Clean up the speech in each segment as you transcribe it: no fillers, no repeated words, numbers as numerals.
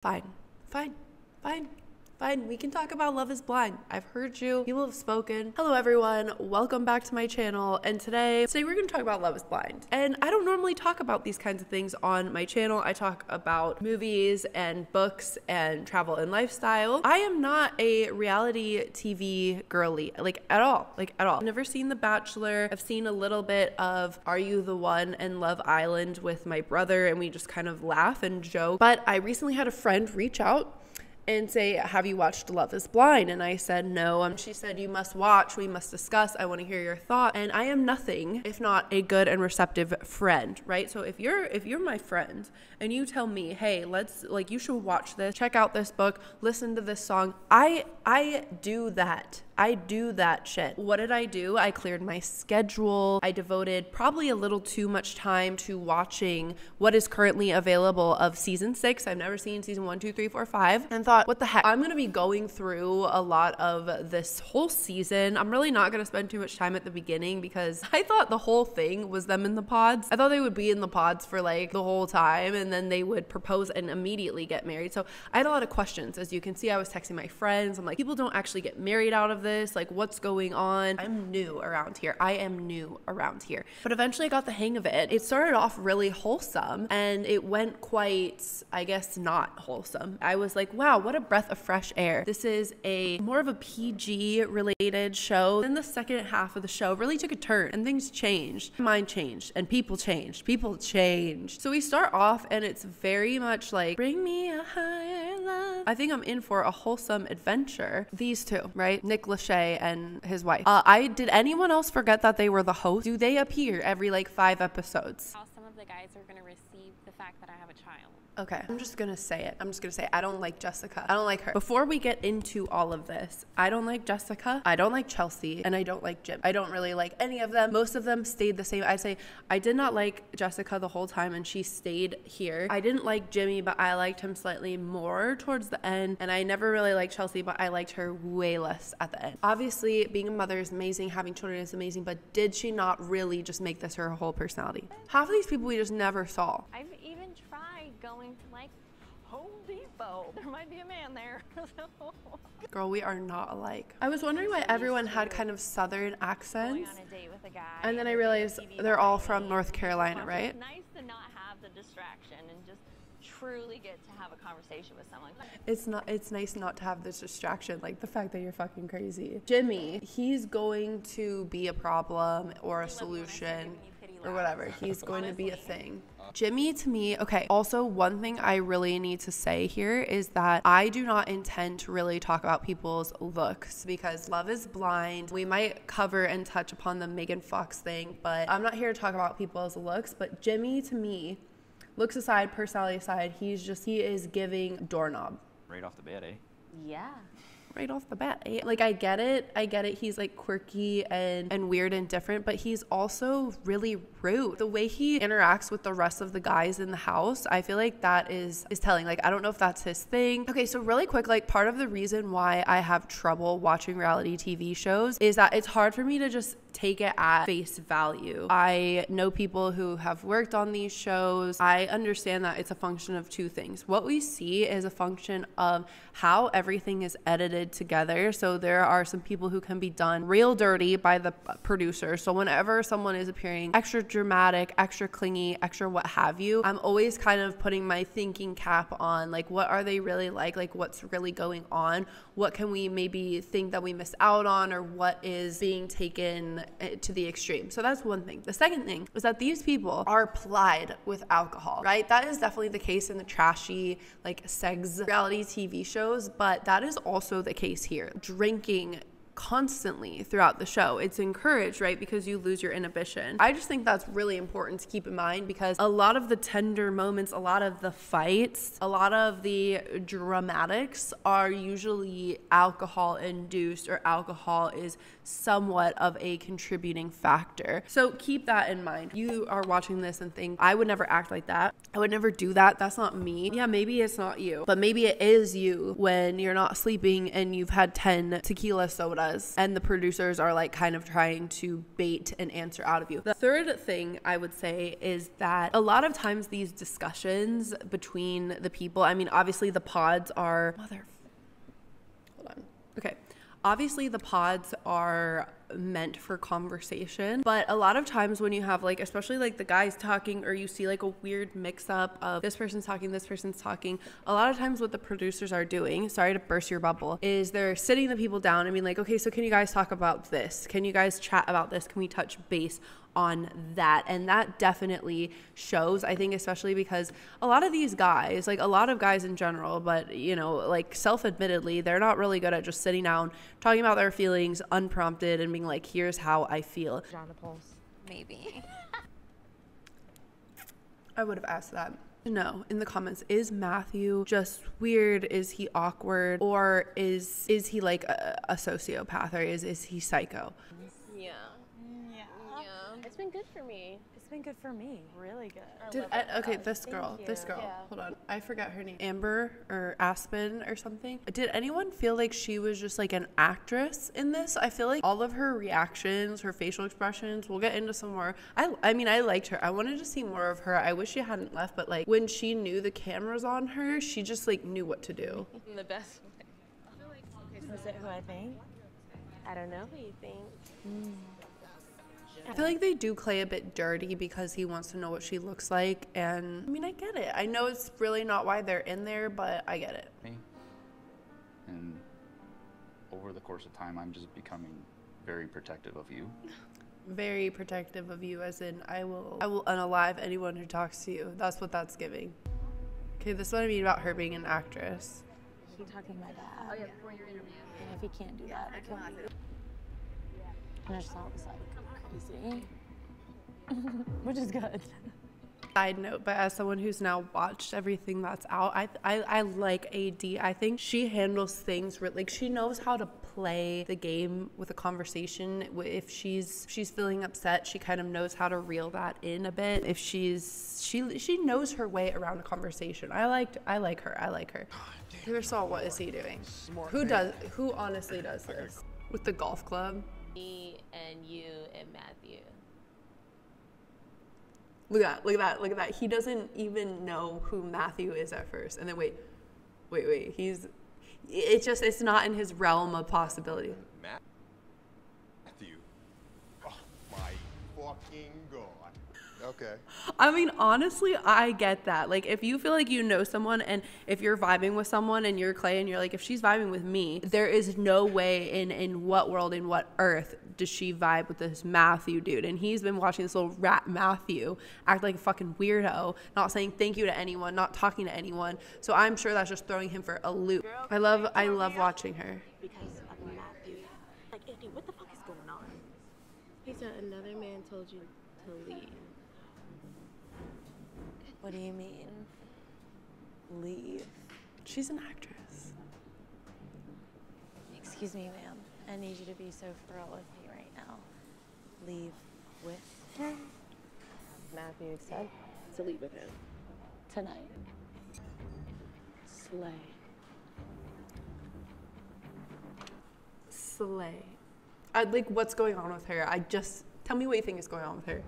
Fine. We can talk about Love is Blind. I've heard you. People have spoken. Hello, everyone. Welcome back to my channel. And today we're going to talk about Love is Blind. And I don't normally talk about these kinds of things on my channel. I talk about movies and books and travel and lifestyle. I am not a reality TV girly, at all. I've never seen The Bachelor. I've seen a little bit of Are You the One and Love Island with my brother, and we just kind of laugh and joke. But I recently had a friend reach out and say, have you watched Love is Blind? And I said, no. She said, you must watch, we must discuss, I want to hear your thoughts. And I am nothing if not a good and receptive friend, right? So if you're my friend and you tell me, hey, you should watch this, check out this book, listen to this song, I do that. I do that shit. What did I do? I cleared my schedule. I devoted probably a little too much time to watching what is currently available of season 6. I've never seen season 1, 2, 3, 4, 5, and thought, what the heck? I'm going to be going through a lot of this whole season. I'm really not going to spend too much time at the beginning because I thought the whole thing was them in the pods. I thought they would be in the pods for the whole time, and then they would propose and immediately get married. So I had a lot of questions. As you can see, I was texting my friends. I'm like, people don't actually get married out of this. What's going on? I'm new around here. But eventually I got the hang of it. It started off really wholesome and it went quite, I guess, not wholesome. I was like, wow, what a breath of fresh air. This is more of a PG related show. Then the second half of the show really took a turn and things changed. My mind changed and people changed. So we start off and it's very much like, bring me a higher love. I think I'm in for a wholesome adventure. These two, right? Nick Lachey and his wife. Did anyone else forget that they were the host? Do they appear every 5 episodes? How some of the guys are going to receive the fact that I have a child. Okay, I'm just gonna say it. I don't like Jessica. I don't like her. Before we get into all of this, I don't like Jessica, I don't like Chelsea, and I don't like Jim. I don't really like any of them. Most of them stayed the same. I'd say I did not like Jessica the whole time and she stayed here. I didn't like Jimmy, but I liked him slightly more towards the end. And I never really liked Chelsea, but I liked her way less at the end. Obviously, being a mother is amazing, having children is amazing, but did she not really just make this her whole personality? Half of these people we just never saw. I've even tried going to Home Depot. There might be a man there. Girl, we are not alike. I was wondering why everyone had kind of southern accents. Going on a date with a guy. And then I realized they're all from North Carolina, right? It's nice to not have the distraction and just truly get to have a conversation with someone. It's nice not to have this distraction, the fact that you're fucking crazy. Jimmy, he's going to be a problem or a solution or whatever. He's going to be a thing. Jimmy, to me, okay, also one thing I really need to say here is that I do not intend to really talk about people's looks because Love is Blind. We might cover and touch upon the Megan Fox thing, but I'm not here to talk about people's looks. But Jimmy, to me, looks aside, personality aside, he is giving doorknob. Right off the bat, eh? Yeah. Right off the bat. I get it. He's quirky and weird and different, but he's also really rude. The way he interacts with the rest of the guys in the house, I feel like that is telling. I don't know if that's his thing. Okay, so really quick, part of the reason why I have trouble watching reality TV shows is that it's hard for me to just take it at face value. I know people who have worked on these shows. I understand that it's a function of two things. What we see is a function of how everything is edited together. So there are some people who can be done real dirty by the producer. So whenever someone is appearing extra dramatic, extra clingy, extra what have you, I'm always kind of putting my thinking cap on, what are they really like? What's really going on? What can we maybe think that we missed out on, or what is being taken to the extreme? So that's one thing. The second thing is that these people are plied with alcohol, right? That is definitely the case in the trashy, sex reality TV shows, but that is also the case here. Drinking constantly throughout the show. It's encouraged, right? Because you lose your inhibition. I just think that's really important to keep in mind because a lot of the tender moments, a lot of the fights, a lot of the dramatics are usually alcohol induced, or alcohol is somewhat of a contributing factor. So keep that in mind. You are watching this and think, I would never act like that. I would never do that. That's not me. Yeah, maybe it's not you, but maybe it is you when you're not sleeping and you've had 10 tequila sodas does. And the producers are like kind of trying to bait an answer out of you. The third thing I would say is that a lot of times these discussions between the people, I mean, obviously the pods are, hold on. Okay. Obviously the pods are meant for conversation, but a lot of times when you have like, especially like the guys talking, or you see like a weird mix up of this person's talking, a lot of times what the producers are doing, sorry to burst your bubble, is they're sitting the people down and being like, okay, so can you guys talk about this? Can you guys chat about this? Can we touch base on that? And that definitely shows, I think, especially because a lot of these guys, like a lot of guys in general, but you know, like self-admittedly, they're not really good at just sitting down, talking about their feelings unprompted and being like, here's how I feel. John the Pulse, maybe. I would have asked that. No, in the comments, is Matthew just weird? Is he awkward? Or is he like a sociopath, or is he psycho? Yeah. It's been good for me. It's been good for me. Really good. Okay, this girl. Yeah. Hold on. I forgot her name. Amber or Aspen or something. Did anyone feel like she was just like an actress in this? I feel like all of her reactions, her facial expressions, we'll get into some more. I mean, I liked her. I wanted to see more of her. I wish she hadn't left, but like when she knew the camera's on her, she just like knew what to do. In the best way. Is it who I think? I don't know who you think. I feel like they do Clay a bit dirty because he wants to know what she looks like, and I mean, I get it. I know it's really not why they're in there, but I get it. Me. And over the course of time, I'm just becoming very protective of you. Very protective of you, as in I will unalive anyone who talks to you. That's what that's giving. Okay, this is what I mean about her being an actress. Keep talking to my dad. Oh yeah, before your interview. And if he can't do that, I can't. And I just thought it was like crazy, which is good. Side note, but as someone who's now watched everything that's out, I like AD. I think she handles things like she knows how to play the game with a conversation. If she's feeling upset, she kind of knows how to reel that in a bit. If she knows her way around a conversation. I like her. Taylor, what is he doing? Who honestly does this with the golf club? Me and you and Matthew. Look at that. He doesn't even know who Matthew is at first. And then wait. It's not in his realm of possibility. Matthew. Oh my fucking God. Okay. I mean, honestly, I get that. Like, if you feel like you know someone, and if you're vibing with someone and you're Clay and you're like, if she's vibing with me, there is no way in what world, in what earth does she vibe with this Matthew dude? And he's been watching this little rat Matthew act like a fucking weirdo, not saying thank you to anyone, not talking to anyone. So I'm sure that's just throwing him for a loop. I love watching her. Because of Matthew. Like, Andy, what the fuck is going on? He said another man told you to leave. What do you mean? Leave. She's an actress. Excuse me, ma'am. I need you to be so for real with me right now. Leave with him Matthew said to leave with him. tonight. Slay. Slay. I'd like, what's going on with her? Tell me what you think is going on with her.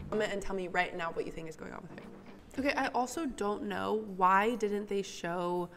Comment and tell me right now what you think is going on with her. Okay, I also don't know, why didn't they show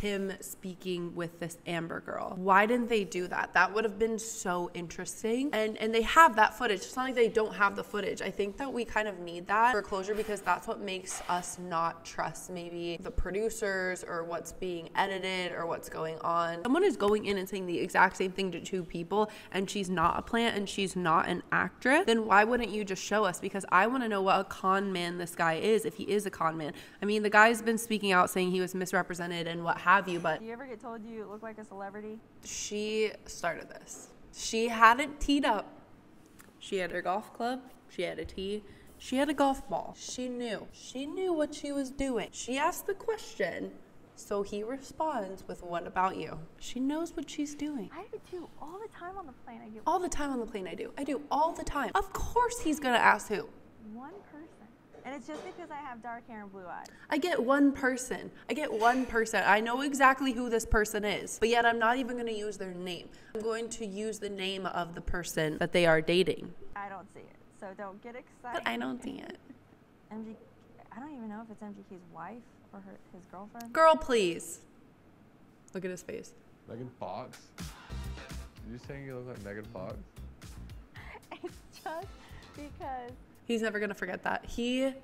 him speaking with this Amber girl? Why didn't they do that? That would have been so interesting. And they have that footage. It's not like they don't have the footage. I think that we kind of need that for closure, because that's what makes us not trust maybe the producers or what's being edited or what's going on. Someone is going in and saying the exact same thing to two people, and she's not a plant and she's not an actress, then why wouldn't you just show us? Because I want to know what a con man this guy is, if he is a con man. I mean, the guy's been speaking out saying he was misrepresented and what have you, but Do you ever get told you look like a celebrity? she started this. She had it teed up. She had her golf club. She had a tee. She had a golf ball. She knew. She knew what she was doing. She asked the question, so he responds with, what about you? She knows what she's doing. I do too. All the time on the plane, I get All the time on the plane, I do. I do all the time. Of course he's gonna ask who. one person. And it's just because I have dark hair and blue eyes. I get one person. I know exactly who this person is, but yet I'm not even going to use their name. I'm going to use the name of the person that they are dating. I don't see it, so don't get excited. But I don't see it. I don't even know if it's MGK's wife or his girlfriend. Girl, please. Look at his face. Megan Fox? You saying you look like Megan Fox? It's just because He's never gonna forget that. He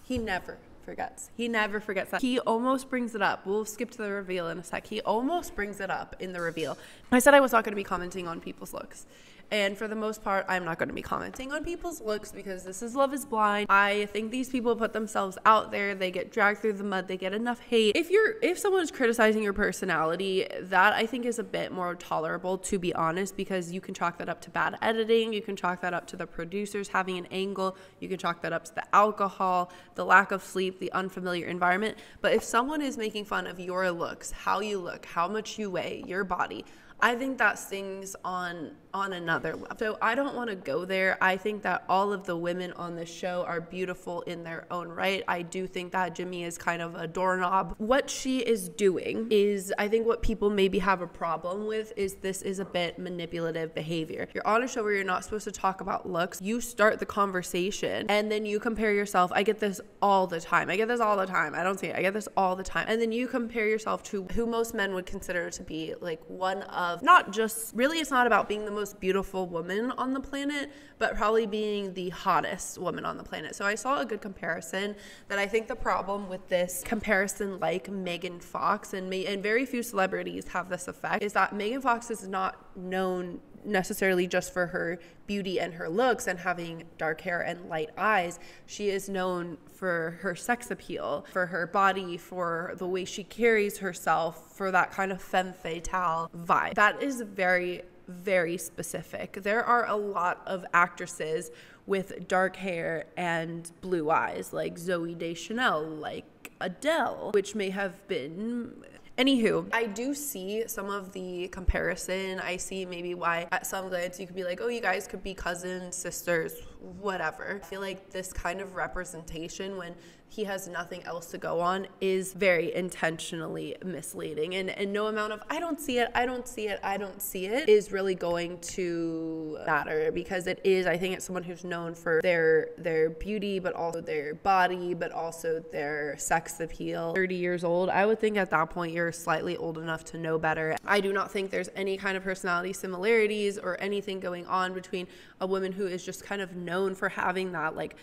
never forgets. He never forgets that. He almost brings it up. We'll skip to the reveal in a sec. He almost brings it up in the reveal. I said I was not gonna be commenting on people's looks. And for the most part, I'm not going to be commenting on people's looks because this is Love is Blind. I think these people put themselves out there. They get dragged through the mud. They get enough hate. If someone's criticizing your personality, that I think is a bit more tolerable, to be honest, because you can chalk that up to bad editing. You can chalk that up to the producers having an angle. You can chalk that up to the alcohol, the lack of sleep, the unfamiliar environment. But if someone is making fun of your looks, how you look, how much you weigh, your body, I think that stings on another level. So I don't want to go there. I think that all of the women on this show are beautiful in their own right. I do think that Jimmy is kind of a doorknob. What she is doing is, I think what people maybe have a problem with is this is a bit manipulative behavior. You're on a show where you're not supposed to talk about looks. You start the conversation and then you compare yourself. I get this all the time. I don't see it. I get this all the time. And then you compare yourself to who most men would consider to be like one of, not just, really it's not about being the most beautiful woman on the planet, but probably being the hottest woman on the planet. So I saw a good comparison that I think the problem with this comparison, like Megan Fox, and very few celebrities have this effect, is that Megan Fox is not known necessarily just for her beauty and her looks and having dark hair and light eyes. She is known for her sex appeal, for her body, for the way she carries herself, for that kind of femme fatale vibe. That is very, very specific. There are a lot of actresses with dark hair and blue eyes, like Zooey Deschanel, like Adele, which may have been... Anywho, I do see some of the comparison. I see maybe why at some glance you could be like, oh, you guys could be cousins, sisters, whatever. I feel like this kind of representation, when he has nothing else to go on, is very intentionally misleading. And no amount of I don't see it is really going to matter, because it is, I think it's someone who's known for their beauty, but also their body, but also their sex appeal. 30 years old, I would think at that point you're slightly old enough to know better. I do not think there's any kind of personality similarities or anything going on between a woman who is just kind of known for having that like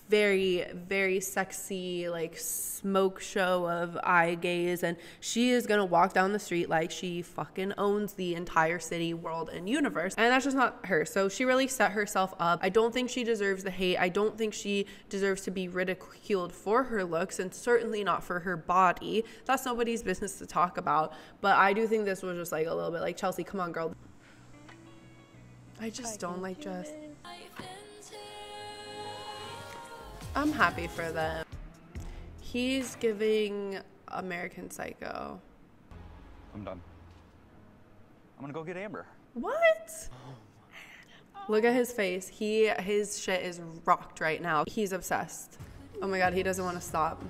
very, very sexy like smoke show of eye gaze, and she is gonna walk down the street like she fucking owns the entire city, world, and universe, and that's just not her. So she really set herself up. I don't think she deserves the hate. I don't think she deserves to be ridiculed for her looks, and certainly not for her body. That's nobody's business to talk about. But I do think this was just like a little bit like, Chelsea, come on, girl. I just don't like Jess. I'm happy for them. He's giving American Psycho. I'm done. I'm gonna go get Amber. What? Look at his face. His shit is rocked right now. He's obsessed. Oh my God, he doesn't want to stop.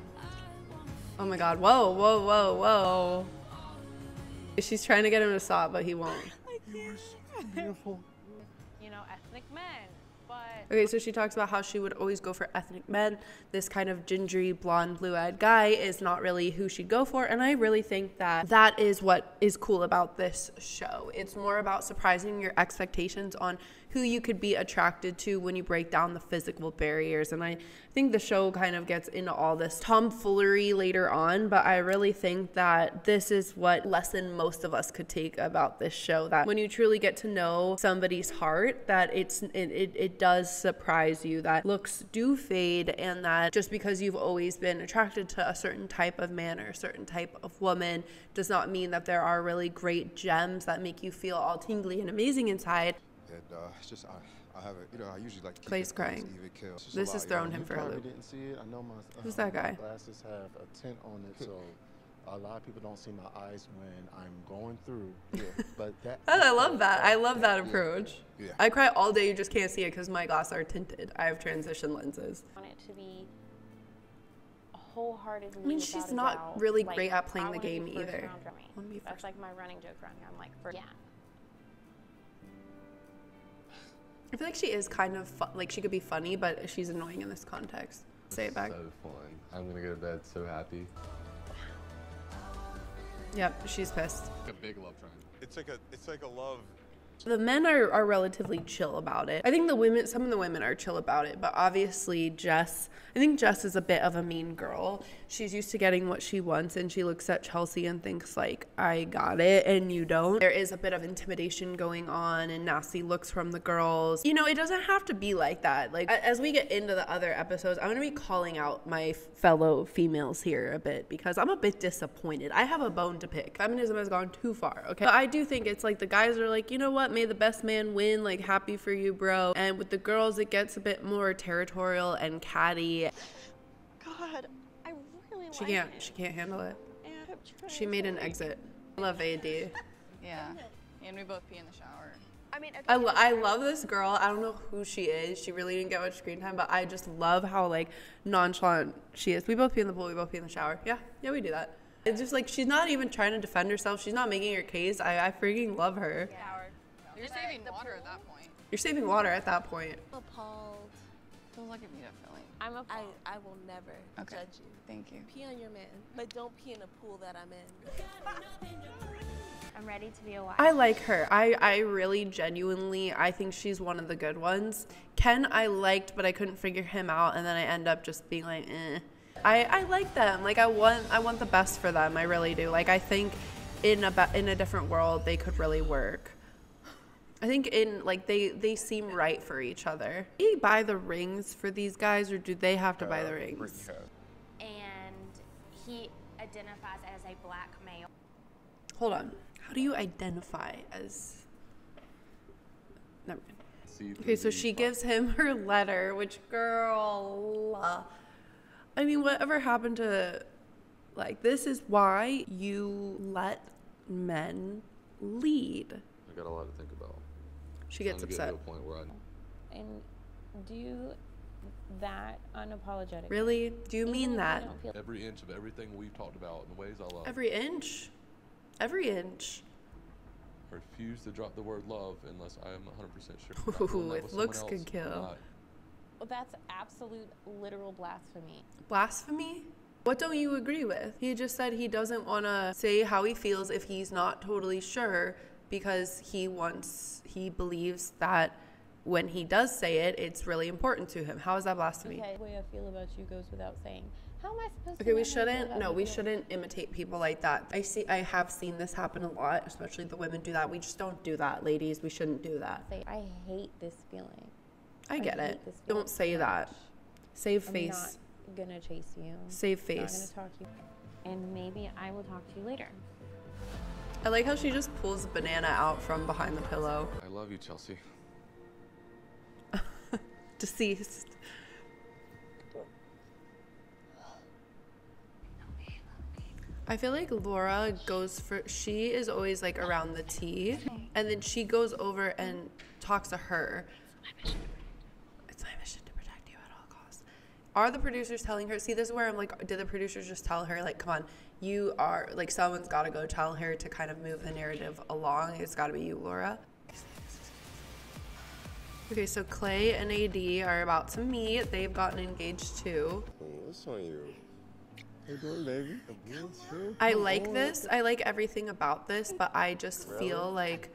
Oh my God, whoa, whoa, whoa, whoa. She's trying to get him to stop, but he won't. You are so beautiful. You know, ethnic men. But Okay, so she talks about how she would always go for ethnic men. This kind of gingery, blonde, blue-eyed guy is not really who she'd go for. And I really think that that is what is cool about this show. It's more about surprising your expectations on who you could be attracted to when you break down the physical barriers. And I think the show kind of gets into all this tomfoolery later on, but I really think that this is what lesson most of us could take about this show, that when you truly get to know somebody's heart, that it does surprise you that looks do fade, and that just because you've always been attracted to a certain type of man or a certain type of woman does not mean that there are really great gems that make you feel all tingly and amazing inside. And it's just I have it. You know, I usually like to keep Clay's it crying. even kill. It's just This a has lot, thrown you know? him for a Probably loop. didn't see it. I know my Who's that guy? glasses have a tint on it, so A lot of people don't see my eyes when I'm going through. But that. I love that. I love that approach. Yeah. I cry all day. You just can't see it because my glasses are tinted. I have transition lenses. I want it to be wholeheartedly. I mean, she's without a not doubt, really like, great at playing I the wanna be game first either. round for me. Wanna be That's first. like my running joke around here. I'm like, yeah. I feel like she is kind of like she could be funny, but she's annoying in this context. Say it back. So fun. I'm gonna go to bed so happy. Yep, she's pissed. A big love triangle. It's like a love. The men are relatively chill about it. I think some of the women are chill about it, but obviously I think Jess is a bit of a mean girl. She's used to getting what she wants, and she looks at Chelsea and thinks like, I got it and you don't. There is a bit of intimidation going on and nasty looks from the girls. You know, it doesn't have to be like that. Like, as we get into the other episodes, I'm gonna be calling out my fellow females here a bit because I'm a bit disappointed. I have a bone to pick. Feminism has gone too far, okay? But I do think it's like the guys are like, you know what, may the best man win, like happy for you, bro. And with the girls, it gets a bit more territorial and catty. God, I really like She can't handle it. it. She made an exit. I love AD. Yeah, and we both pee in the shower. I mean, okay, I love this girl. I don't know who she is. She really didn't get much screen time, but I just love how like nonchalant she is. We both pee in the pool. We both pee in the shower. Yeah, we do that. It's just like she's not even trying to defend herself. She's not making her case. I freaking love her. Yeah. You're saving water at that point. You're saving water at that point. Appalled. Feels like a meetup feeling. I'm appalled. I will never judge you. Thank you. Pee on your man, but don't pee in a pool that I'm in. I'm ready to be a wife. I like her. I really genuinely, I think she's one of the good ones. Ken I liked, but I couldn't figure him out, and then I end up just being like, eh. I like them. Like I want the best for them. I really do. Like I think in a different world they could really work. I think they seem right for each other. Do you buy the rings for these guys, or do they have to buy the rings? And he identifies as a black male. Hold on. How do you identify as? Never mind. Okay, so she gives him her letter, which girl. I mean, whatever happened to, like, this is why you let men lead. I got a lot to think about. She gets upset. To a point where And do that unapologetically. Really? Do you mean that? every inch of everything we've talked about and the ways I love. Every inch? Every inch. I refuse to drop the word love unless I am 100% sure. Ooh, if looks could kill. Well, that's absolute literal blasphemy. Blasphemy? What don't you agree with? He just said he doesn't want to say how he feels if he's not totally sure because he believes that when he does say it, it's really important to him. How is that blasphemy? Okay, the way I feel about you goes without saying. How am I supposed to? Okay, we shouldn't imitate people like that. I have seen this happen a lot, especially the women do that. We just don't do that, ladies. We shouldn't do that. I hate this feeling. I get it. Don't say that. Save face. I'm not gonna chase you. Save face. I'm not gonna talk to you. And maybe I will talk to you later. I like how she just pulls the banana out from behind the pillow. I love you, Chelsea. Deceased. I feel like Laura she is always like around the tea, and then she goes over and talks to her. It's my mission to protect you at all costs. Are the producers telling her? See, this is where I'm like, did the producers just tell her, like, come on, you are, like, someone's got to go tell her to kind of move the narrative along. It's got to be you, Laura. Okay, so Clay and AD are about to meet. They've gotten engaged too. What's on you? How you doing, baby? I like this. I like everything about this, but I just feel like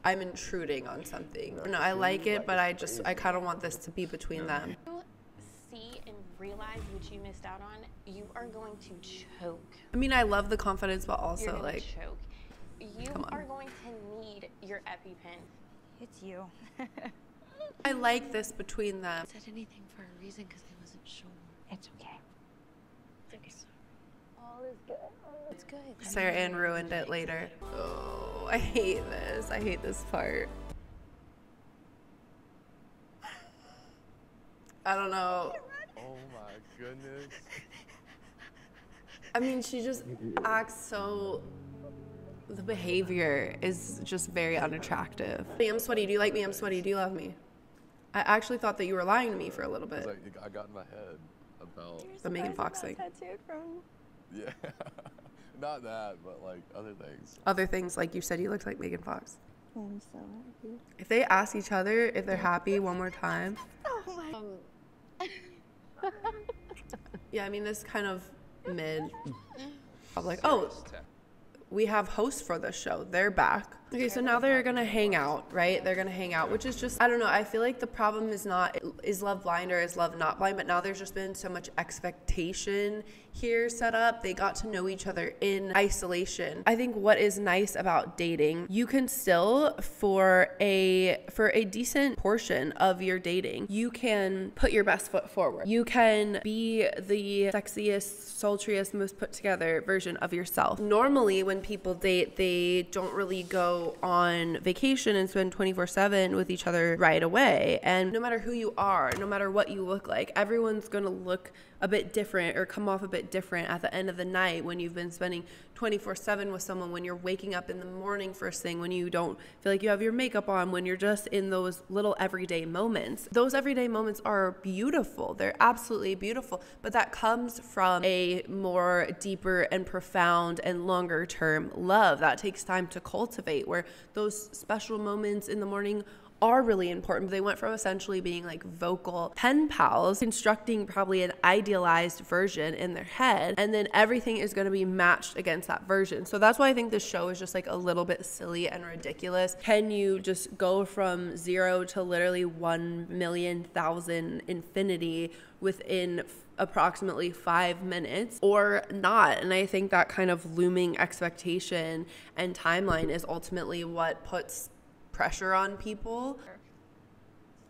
I'm intruding on something. No, I like it, but I kind of want this to be between them. You see and realize what you missed out on, you are going to choke. I mean, I love the confidence, but also You're gonna like choke. You are going to need your EpiPen. It's you. I like this between them. I said anything for a reason because I wasn't sure. It's okay. All is good. It's good. Sarah Ann ruined it later. Oh, I hate this. I hate this part. I don't know. Oh my goodness. I mean, she just acts so, the behavior is just very unattractive. I'm sweaty. Do you like me? I'm sweaty. Do you love me? I actually thought that you were lying to me for a little bit. I got in my head about the Megan Fox thing. Yeah, not that, but like other things. Other things, like you said, you looked like Megan Fox. I'm so happy. If they ask each other if they're happy one more time. Oh my. Yeah, I mean, this kind of mid. I'm like, oh, we have hosts for this show. They're back. Okay, so now they're gonna hang out, right? They're gonna hang out, which is just, I don't know. I feel like the problem is not, is love blind or is love not blind? But now there's just been so much expectation here set up. They got to know each other in isolation. I think what is nice about dating, you can still, for a decent portion of your dating, you can put your best foot forward. You can be the sexiest, sultriest, most put together version of yourself. Normally, when people date, they don't really go on vacation and spend 24/7 with each other right away. And no matter who you are, no matter what you look like, everyone's gonna look a bit different or come off a bit different at the end of the night when you've been spending 24/7 with someone, when you're waking up in the morning first thing, when you don't feel like you have your makeup on, when you're just in those little everyday moments. Those everyday moments are beautiful. They're absolutely beautiful, but that comes from a more deeper and profound and longer term love that takes time to cultivate, where those special moments in the morning are really important. They went from essentially being like vocal pen pals, constructing probably an idealized version in their head, and then everything is going to be matched against that version. So that's why I think this show is just like a little bit silly and ridiculous. Can you just go from 0 to literally 1,000,000 infinity within approximately 5 minutes, or not? And I think that kind of looming expectation and timeline is ultimately what puts pressure on people.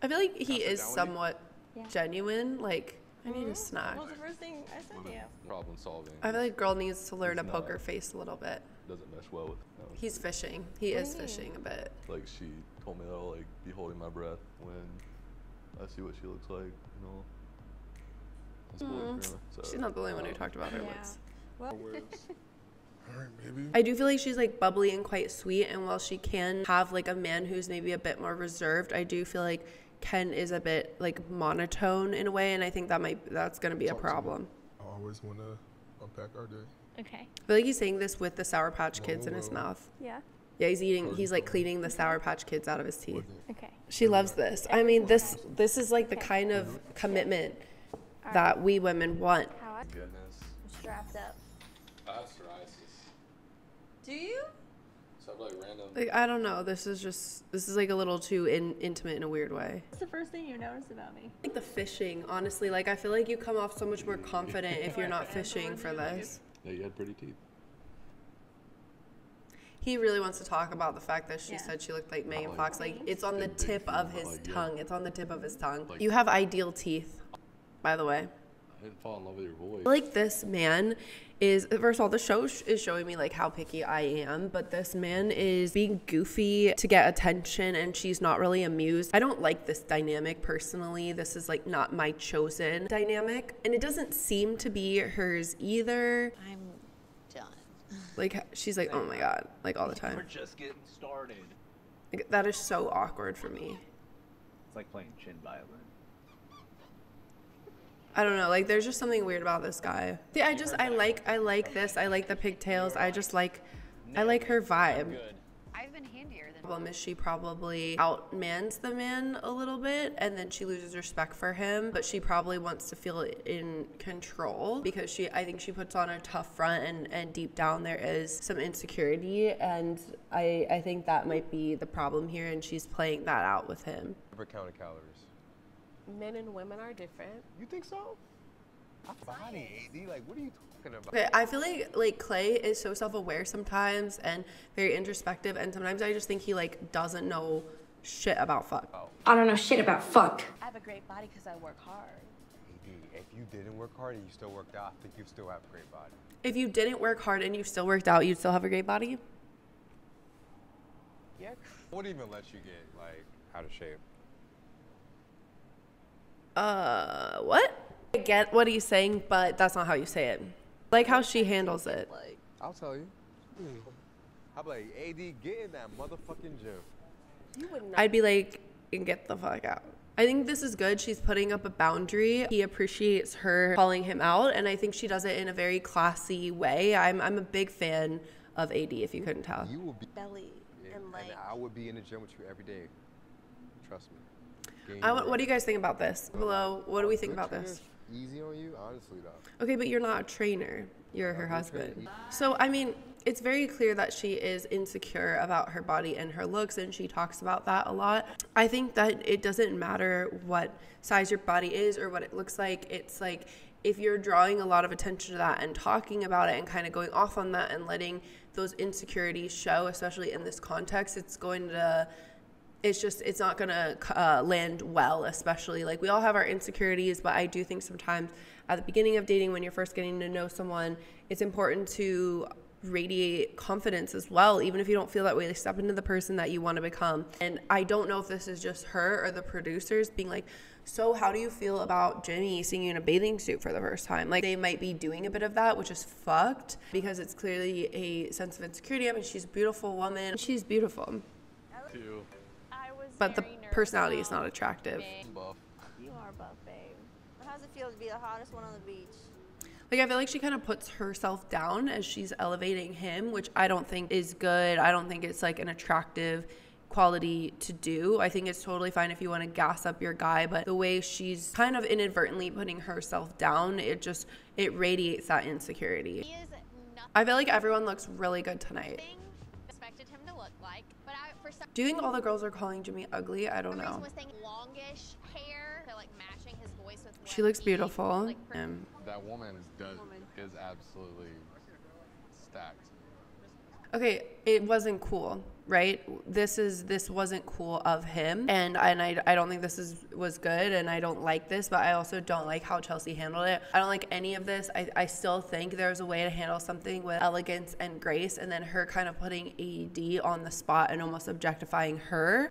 I feel like he is somewhat genuine. Like, I need a snack. What was the first thing I said to you? Problem solving. I feel like girl needs to learn a poker face a little bit. Doesn't mesh well with. He's fishing. He is fishing a bit. Like, she told me that I'll like be holding my breath when I see what she looks like. You know. So, she's not the only one who talked about her looks. All right, baby. I do feel like she's like bubbly and quite sweet, and while she can have like a man who's maybe a bit more reserved, I do feel like Ken is a bit like monotone in a way, and I think that's gonna be a problem. I always want to unpack our day. Okay. I feel like he's saying this with the Sour Patch Kids in his mouth. Yeah. Yeah, he's like cleaning the Sour Patch Kids out of his teeth. Okay. She loves this. I mean, this is like the kind of commitment that we women want. Goodness. I'm strapped up. I have psoriasis. Do you? So I have like random. Like, I don't know. This is like a little too intimate in a weird way. What's the first thing you noticed about me? Like the fishing, honestly. Like, I feel like you come off so much more confident if you're not fishing for this. Yeah, you had pretty teeth. He really wants to talk about the fact that she said she looked like Megan Fox. Like, it's on the tip of his tongue. It's on the tip of his tongue. You have ideal teeth, by the way. I didn't fall in love with your voice. Like, this man is, first of all, the show is showing me like how picky I am, but this man is being goofy to get attention, and she's not really amused. I don't like this dynamic personally. This is like not my chosen dynamic, and it doesn't seem to be hers either. I'm done. Like, she's like, oh my God, like all the time. We're just getting started. Like, that is so awkward for me. It's like playing chin violin. I don't know, like there's just something weird about this guy. See, I like this. I like the pigtails. I like her vibe. I've been handier than. Problem is she probably outmans the man a little bit, and then she loses respect for him, but she probably wants to feel in control because I think she puts on a tough front, and deep down there is some insecurity, and I think that might be the problem here, and she's playing that out with him. Never counted calories. Men and women are different. You think so? I'm body, AD. Like, what are you talking about? Okay, I feel like Clay is so self-aware sometimes and very introspective, and sometimes I just think he like doesn't know shit about fuck. I don't know shit about fuck. I have a great body because I work hard. AD, if you didn't work hard and you still worked out, I think you'd still have a great body. If you didn't work hard and you still worked out, you'd still have a great body? Yeah. What even lets you get like out of shape? What? I get what he's saying, but that's not how you say it. Like how she handles it. Like, I'll tell you. I'll be like, AD, get in that motherfucking gym. you would not. I'd be like, get the fuck out. I think this is good. She's putting up a boundary. He appreciates her calling him out, and I think she does it in a very classy way. I'm a big fan of AD, if you couldn't tell. You will be. belly and like. And I would be in the gym with you every day. Trust me. What do you guys think about this? Below, what do we think about this? Easy on you, honestly though. Okay, but you're not a trainer. You're her husband. So, I mean, it's very clear that she is insecure about her body and her looks, and she talks about that a lot. I think that it doesn't matter what size your body is or what it looks like. It's like if you're drawing a lot of attention to that and talking about it and kind of going off on that and letting those insecurities show, especially in this context, it's not gonna land well, especially like we all have our insecurities, but I do think sometimes at the beginning of dating, when you're first getting to know someone, it's important to radiate confidence as well, even if you don't feel that way. They step into the person that you want to become. And I don't know if this is just her or the producers being like, so how do you feel about Jimmy seeing you in a bathing suit for the first time? Like, they might be doing a bit of that, which is fucked, because it's clearly a sense of insecurity. I mean, she's a beautiful woman. She's beautiful. But the personality is not attractive. Buff. You are buff, babe. How does it feel to be the hottest one on the beach? Like, I feel like she kind of puts herself down as she's elevating him, which I don't think is good. I don't think it's like an attractive quality to do. I think it's totally fine if you want to gas up your guy, but the way she's kind of inadvertently putting herself down, it radiates that insecurity. He is I feel like everyone looks really good tonight. nothing expected him to look like, but for some Do you think all the girls are calling Jimmy ugly? I don't know. was thinking longish hair, so like matching his voice with She looks beautiful. That woman is absolutely stacked. Okay, it wasn't cool, right? This wasn't cool of him, and I don't think this was good, and I don't like this, but I also don't like how Chelsea handled it. I don't like any of this. I still think there's a way to handle something with elegance and grace, and then her kind of putting AD on the spot and almost objectifying her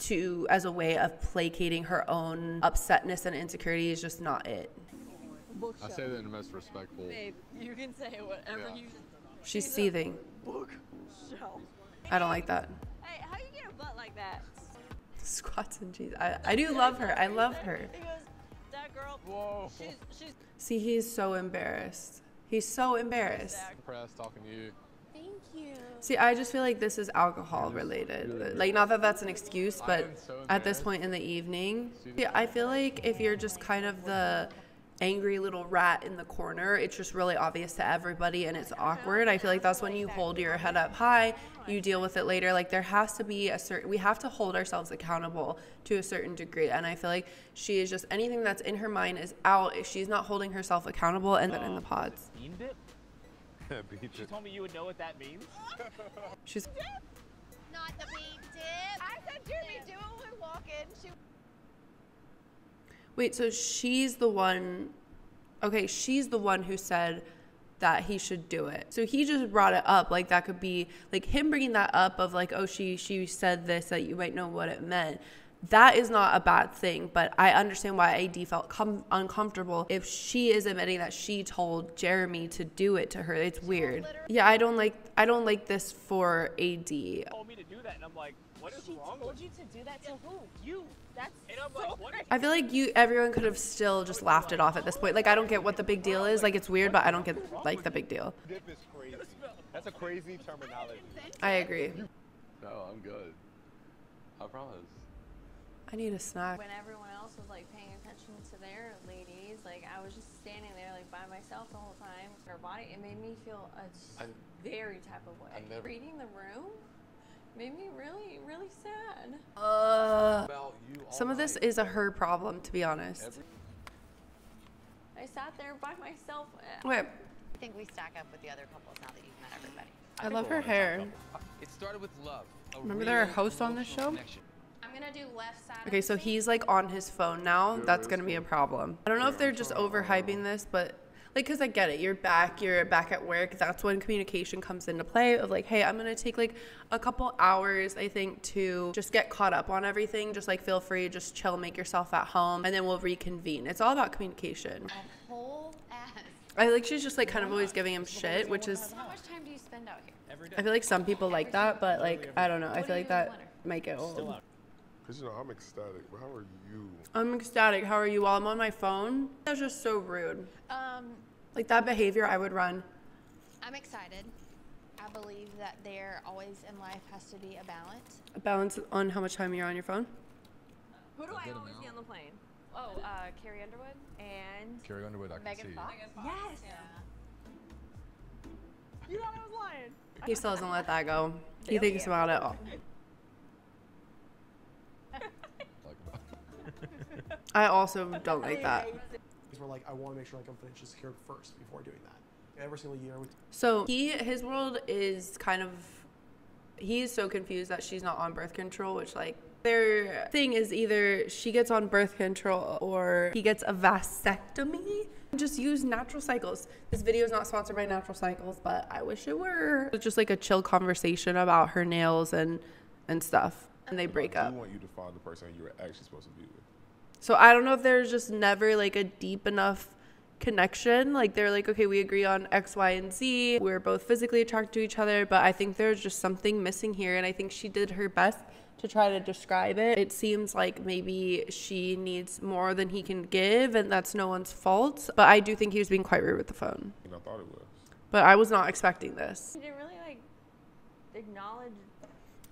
as a way of placating her own upsetness and insecurity is just not it. I say that in the most respectful. Babe, you can say whatever you. She's seething. Show. I don't like that. Hey, how you get a butt like that? Squats and cheese. I do love her. I love her. He goes, that girl. Whoa. She's. See, he's so embarrassed. He's so embarrassed. Impressed talking to you. Thank you. See, I just feel like this is alcohol related. Like, not that that's an excuse, but at this point in the evening, yeah, I feel like if you're just kind of the angry little rat in the corner, it's just really obvious to everybody and it's awkward. I feel like that's when you hold your head up high, you deal with it later. Like, there has to be we have to hold ourselves accountable to a certain degree, and I feel like she is just, anything that's in her mind is out if she's not holding herself accountable. And then in the pods, Bean dip? She told me you would know what that means. she's not the bean dip. I said, Jimmy, do it when we walk in. wait, so she's the one who said that he should do it. So he just brought it up. Like, that could be like him bringing that up of like, oh, she said this, that you might know what it meant. That is not a bad thing, but I understand why AD felt uncomfortable if she is admitting that she told Jeremy to do it to her. It's weird. Yeah, I don't like this for AD. She told me to do that, and I'm like, what is wrong with you to do that to who? you? That's And I'm like, what? I feel like everyone could have still just laughed it off at this point. Like, I don't get what the big deal is. Like, it's weird, but I don't get like the big deal. Dip is crazy. That's a crazy terminology. I agree. No, I'm good. I promise. I need a snack. When everyone else was like paying attention to their ladies, like I was just standing there like by myself the whole time. Her body, it made me feel a very type of way. Reading the room made me really, really sad. Some of this is a her problem, to be honest. I sat there by myself. Wait, I think we stack up with the other couples now that you've met everybody. I love her hair. It started with love. Remember they're a host on this show? I'm gonna do left side. Okay, so he's like on his phone now. That's gonna be a problem. I don't know if they're just overhyping this, but like, cause I get it. You're back at work. That's when communication comes into play of like, hey, I'm gonna take like a couple hours, I think, to just get caught up on everything. Just like, feel free, just chill, make yourself at home, and then we'll reconvene. It's all about communication. A whole ass. I feel like she's just like kind of always giving him shit, which is. How much time do you spend out here? Every day. I feel like some people like that, but like I don't know. I feel like that might get old. Cause I'm ecstatic. But how are you? I'm ecstatic. How are you? While I'm on my phone, that's just so rude. Like that behavior, I would run. I'm excited. I believe that there always in life has to be a balance. A balance on how much time you're on your phone. Who do I always see on the plane? Oh, Carrie Underwood and Carrie Underwood, I can Megan see. Fox. Yes. Yeah. You thought I was lying. He still doesn't let that go. He thinks about it all. I also don't like that. We're like, I want to make sure like I'm financially secure first before doing that. Every single year. So his world is kind of, he's so confused that she's not on birth control, which like their thing is either she gets on birth control or he gets a vasectomy. Just use natural cycles. This video is not sponsored by Natural Cycles, but I wish it were. It's just like a chill conversation about her nails and stuff. And they break up. I want you to find the person you were actually supposed to be with. So I don't know if there's just never like a deep enough connection. Like they're like, okay, we agree on X, Y, and Z. We're both physically attracted to each other, but I think there's just something missing here. And I think she did her best to try to describe it. It seems like maybe she needs more than he can give, and that's no one's fault. But I do think he was being quite rude with the phone. And I thought it was. But I was not expecting this. You didn't really like acknowledge.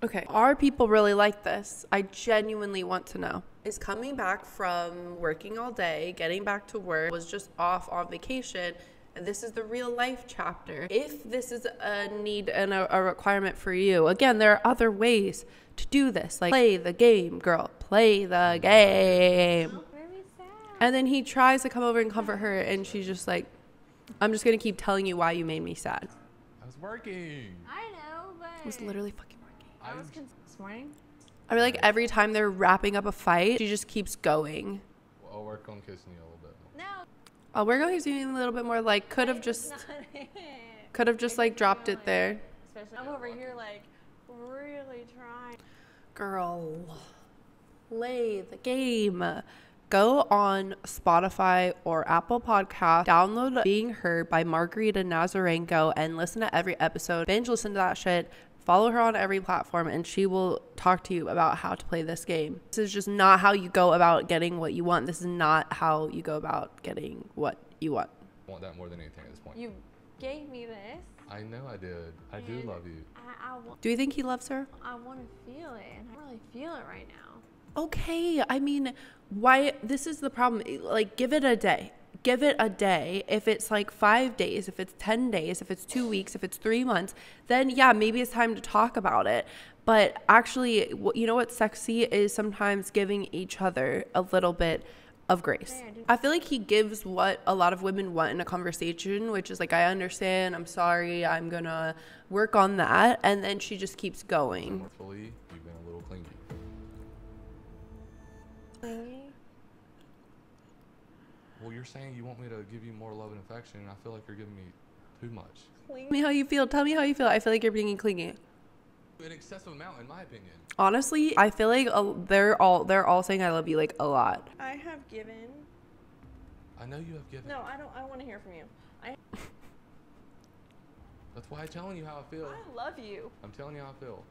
Okay, are people really like this? I genuinely want to know. Is coming back from working all day, getting back to work, was just off on vacation, and this is the real life chapter. If this is a need and a requirement for you, again, there are other ways to do this. Like, play the game, girl. Play the game. And then he tries to come over and comfort her, and she's just like, I'm just going to keep telling you why you made me sad. I was working. I know, but It was literally fucking working. I was this morning. I feel like every time they're wrapping up a fight, she just keeps going. I'll work on kissing you a little bit more. No. I'll work on kissing you a little bit more. Like, could have just like dropped it there. Especially I'm over here like really trying. Girl, play the game. Go on Spotify or Apple Podcast, download Being Heard by Margarita Nazarenko, and listen to every episode. Binge listen to that shit. Follow her on every platform, and she will talk to you about how to play this game. This is just not how you go about getting what you want. This is not how you go about getting what you want. I want that more than anything at this point. You gave me this. I know I did. I do love you. Do you think he loves her? I want to feel it, and I really feel it right now. Okay, I mean, why? This is the problem. Like, give it a day. Give it a day. If it's like 5 days, if it's 10 days, if it's 2 weeks, if it's 3 months, then yeah, maybe it's time to talk about it. But actually, you know what's sexy is sometimes giving each other a little bit of grace. I feel like he gives what a lot of women want in a conversation, which is like, I understand, I'm sorry, I'm gonna work on that. And then she just keeps going. Hopefully, you've been a little clingy. Clingy? Well, you're saying you want me to give you more love and affection, and I feel like you're giving me too much. Tell me how you feel. Tell me how you feel. I feel like you're being clingy. An excessive amount, in my opinion. Honestly, I feel like they're all saying I love you like a lot. I have given. I know you have given. No, I don't. I want to hear from you. That's why I'm telling you how I feel. I love you. I'm telling you how I feel.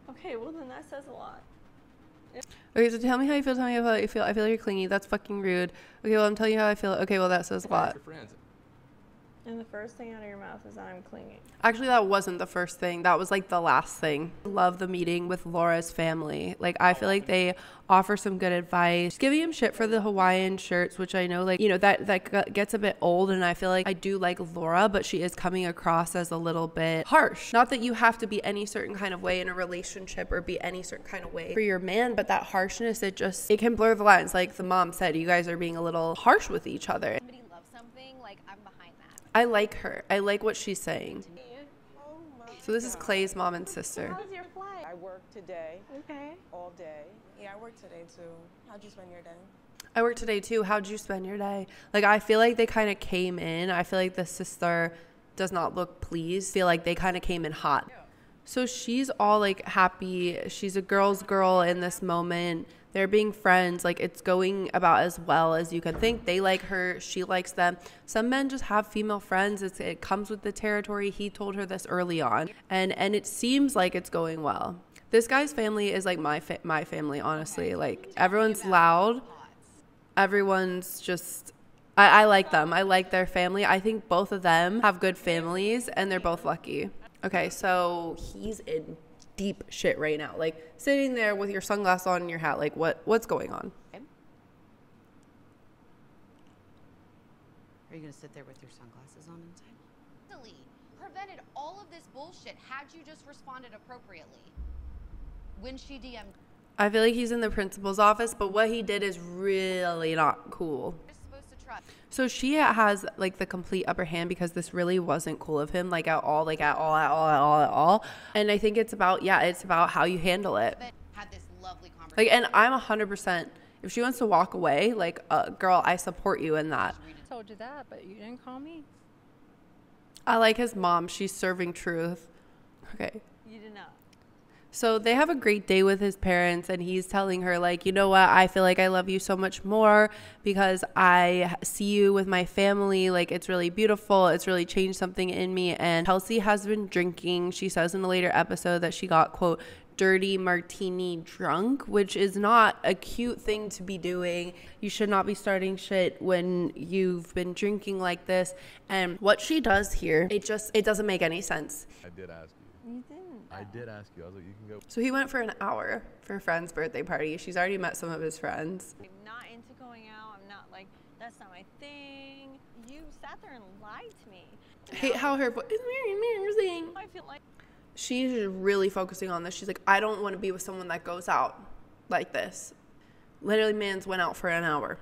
Okay, well then that says a lot. Okay, so tell me how you feel. Tell me how you feel. I feel like you're clingy. That's fucking rude. Okay, well, I'm telling you how I feel. Okay, well, that says a lot. And the first thing out of your mouth is I'm clingy. Actually, that wasn't the first thing. That was like the last thing. Love the meeting with Laura's family. Like, I feel like they offer some good advice. Giving him shit for the Hawaiian shirts, which I know, like, you know, that gets a bit old. And I feel like I do like Laura, but she is coming across as a little bit harsh. Not that you have to be any certain kind of way in a relationship or be any certain kind of way for your man, but that harshness, it can blur the lines. Like the mom said, you guys are being a little harsh with each other. Somebody loves something, like I'm behind that. I like her. I like what she's saying. So this is Clay's mom and sister. How's your flight? I worked today. Okay. All day. Yeah, I worked today too. How'd you spend your day? I worked today too. How'd you spend your day? Like, I feel like they kind of came in. I feel like the sister does not look pleased. I feel like they kind of came in hot. So she's all like happy. She's a girl's girl in this moment. They're being friends. Like, it's going about as well as you can think. They like her. She likes them. Some men just have female friends. It comes with the territory. He told her this early on. And it seems like it's going well. This guy's family is like my family, honestly. Like, everyone's loud. Everyone's just... I like them. I like their family. I think both of them have good families, and they're both lucky. Okay, so he's in deep shit right now. Like, sitting there with your sunglasses on and your hat. Like, what's going on? Are you going to sit there with your sunglasses on inside? Prevented all of this bullshit had you just responded appropriately. When she DM'd. I feel like he's in the principal's office, but what he did is really not cool. So she has like the complete upper hand because this really wasn't cool of him, like at all. And I think it's about, it's about how you handle it. Had this lovely conversation. Like, and I'm 100%, if she wants to walk away, like, girl, I support you in that. I told you that, but you didn't call me. I like his mom. She's serving truth. Okay. You did not. So they have a great day with his parents, and he's telling her, like, you know what? I feel like I love you so much more because I see you with my family. Like, it's really beautiful. It's really changed something in me. And Kelsey has been drinking. She says in a later episode that she got, quote, dirty martini drunk, which is not a cute thing to be doing. You should not be starting shit when you've been drinking like this. And what she does here, it doesn't make any sense. I did ask you. You didn't. I did ask you. I was like, you can go. So he went for an hour for a friend's birthday party. She's already met some of his friends. I'm not into going out. I'm not like, that's not my thing. You sat there and lied to me. I hate how her voice is very embarrassing. I feel like she's really focusing on this. She's like, I don't want to be with someone that goes out like this. Literally, man's went out for an hour.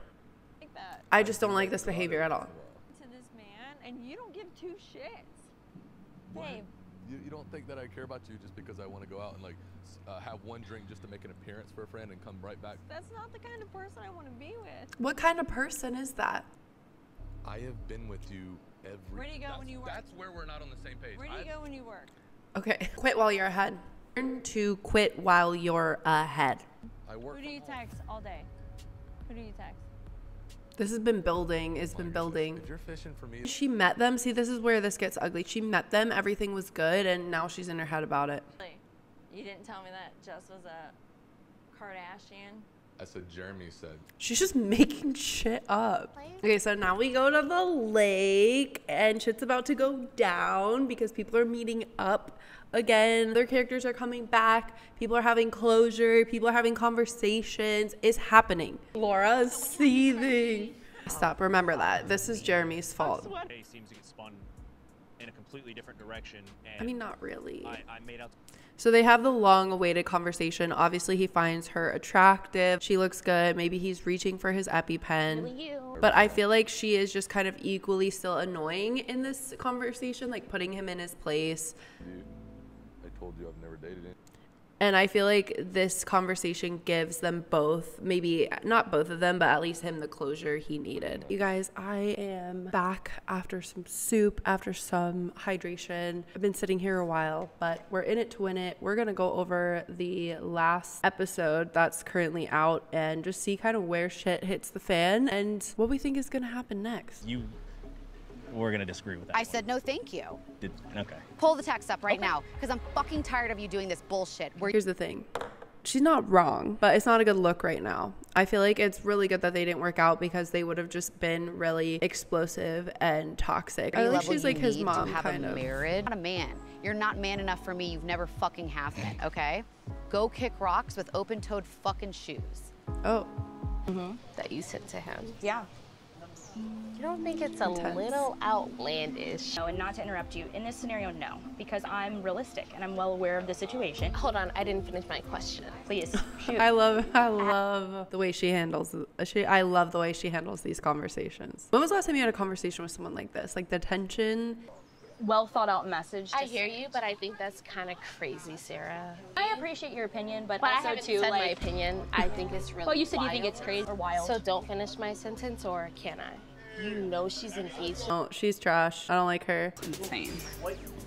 like that. I just don't like this behavior at all. To this man, and you don't give two shits. What? Babe. You don't think that I care about you just because I want to go out and like have one drink just to make an appearance for a friend and come right back? That's not the kind of person I want to be with. What kind of person is that? I have been with you every... Where do you go when you work? That's where we're not on the same page. Where do you go when you work? Okay, quit while you're ahead. Learn to quit while you're ahead. I work. Who do you text all day? Who do you text? This has been building. It's been building. If you're fishing for me... She met them. See, this is where this gets ugly. She met them. Everything was good, and now she's in her head about it. You didn't tell me that Jess was a Kardashian. I said Jeremy said. She's just making shit up. Okay, so now we go to the lake, and shit's about to go down because people are meeting up again. Their characters are coming back. People are having closure. People are having conversations. It's happening. Laura's seething. Stop. Remember that. This is Jeremy's fault. It seems to get spun in a completely different direction. And I mean, not really. I made out. So they have the long-awaited conversation. Obviously, he finds her attractive. She looks good. Maybe he's reaching for his EpiPen. But I feel like she is just kind of equally still annoying in this conversation, like putting him in his place. Dude, I told you I've never dated him. And I feel like this conversation gives them both, maybe not both of them, but at least him the closure he needed. You guys, I am back after some soup, after some hydration. I've been sitting here a while, but we're in it to win it. We're going to go over the last episode that's currently out and just see kind of where shit hits the fan and what we think is going to happen next. We're going to disagree with that. I said no thank you. Okay. Pull the text up right now, because I'm fucking tired of you doing this bullshit. Here's the thing. She's not wrong, but it's not a good look right now. I feel like it's really good that they didn't work out because they would have just been really explosive and toxic. I think she's like his mom, kind of. Marriage. Not a man. You're not man enough for me. You've never fucking have been, okay? Go kick rocks with open-toed fucking shoes. Oh. That you sent to him. Yeah. You don't think it's a little outlandish? No, and not to interrupt you, in this scenario, no, because I'm realistic and I'm well aware of the situation. Hold on, I didn't finish my question. Please, shoot. I love the way she handles I love the way she handles these conversations. When was the last time you had a conversation with someone like this? Like the tension? Well thought out message. I hear you, but I think that's kind of crazy, Sarah. I appreciate your opinion, but I also haven't too, said like, my opinion. I think it's really well, you said wild. you think it's crazy or wild. So don't finish my sentence, or can I? You know she's engaged. Oh, she's trash. I don't like her. Insane.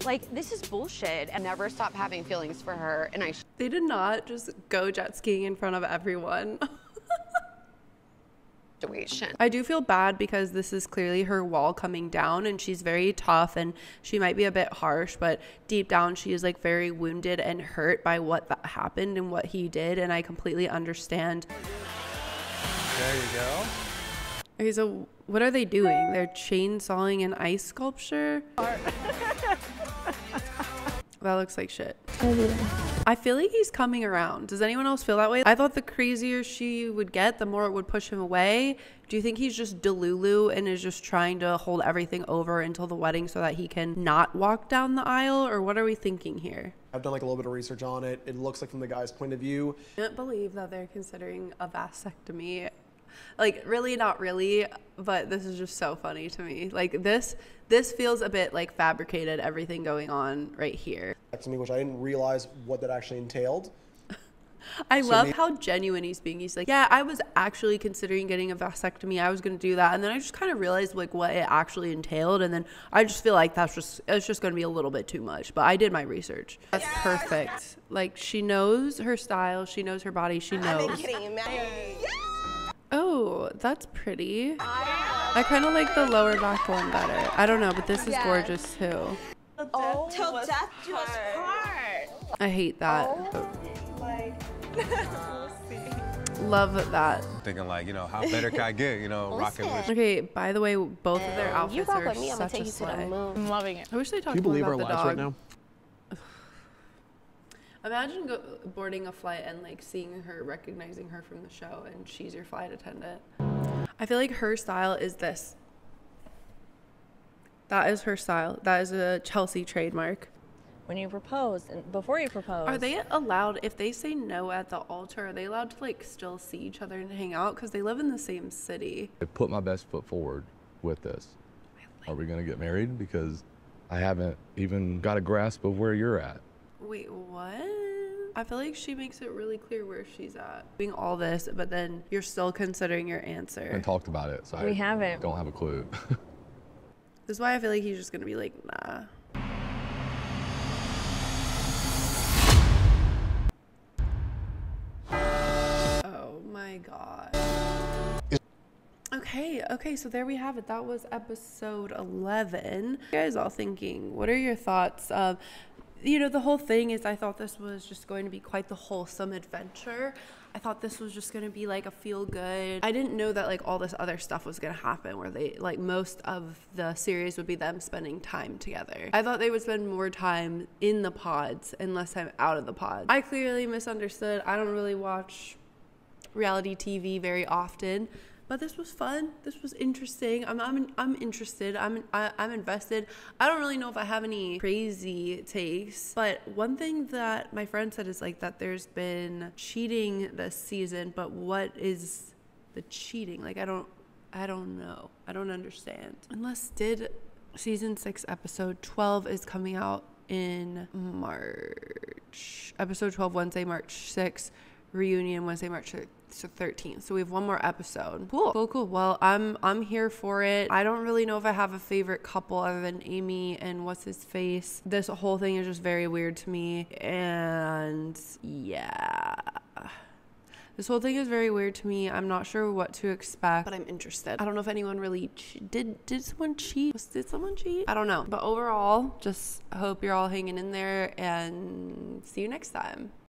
Like, this is bullshit. I never stop having feelings for her, and They did not just go jet skiing in front of everyone. I do feel bad because this is clearly her wall coming down, and she's very tough and she might be a bit harsh, but deep down she is like very wounded and hurt by what that happened and what he did, and I completely understand. There you go. Okay, so what are they doing? They're chainsawing an ice sculpture? That looks like shit. I feel like he's coming around. Does anyone else feel that way? I thought the crazier she would get, the more it would push him away. Do you think he's just Delulu and is just trying to hold everything over until the wedding so that he can not walk down the aisle? Or what are we thinking here? I've done like a little bit of research on it. It looks like from the guy's point of view. I can't believe that they're considering a vasectomy. Like, really, not really, but this is just so funny to me. Like, this feels a bit like fabricated, everything going on right here. To me, which I didn't realize what that actually entailed. I love how genuine he's being. He's like, yeah, I was actually considering getting a vasectomy. I was going to do that. And then I just kind of realized like what it actually entailed. And then I just feel like it's just going to be a little bit too much. But I did my research. That's perfect. Like, she knows her style. She knows her body. She knows. I've been kidding. Oh, that's pretty. I kind of like the lower back one better. I don't know, but this is gorgeous too. Oh, till death do us part. I hate that. Love that. Thinking like, you know, how better can I get? You know, rocking with. Okay, by the way, both of their outfits you rock are with me, I'm gonna such take a you to the slay. moon. I'm loving it. I wish they talked Do you more believe our about the lives dog. right now? Imagine boarding a flight and like seeing her, recognizing her from the show, and she's your flight attendant. I feel like her style is this. That is her style. That is a Chelsea trademark. When you propose and before you propose. Are they allowed, if they say no at the altar, are they allowed to like still see each other and hang out? Because they live in the same city. I put my best foot forward with this. Are we gonna get married? Because I haven't even got a grasp of where you're at. Wait, what? I feel like she makes it really clear where she's at. Doing all this, but then you're still considering your answer. And talked about it, so We I haven't. don't have a clue. This is why I feel like he's just gonna be like, nah. Oh my god. Okay, so there we have it. That was episode 11. You guys all thinking, what are your thoughts? You know, the whole thing is I thought this was just going to be quite the wholesome adventure. I thought this was just going to be like a feel good. I didn't know that like all this other stuff was going to happen where they like most of the series would be them spending time together. I thought they would spend more time in the pods and less time out of the pods. I clearly misunderstood. I don't really watch reality TV very often. But this was fun. This was interesting. I'm interested. I'm invested. I don't really know if I have any crazy takes, but one thing that my friend said is like that there's been cheating this season, but what is the cheating? Like I don't know. I don't understand. Unless did season 6 episode 12 is coming out in March. Episode 12 Wednesday, March 6th. Reunion Wednesday, March 13th. So we have one more episode. Cool. Well, I'm here for it. I don't really know if I have a favorite couple other than Amy and what's his face. This whole thing is just very weird to me. And yeah. This whole thing is very weird to me. I'm not sure what to expect, but I'm interested. I don't know if anyone really did someone cheat? Did someone cheat? I don't know. But overall, just hope you're all hanging in there and see you next time.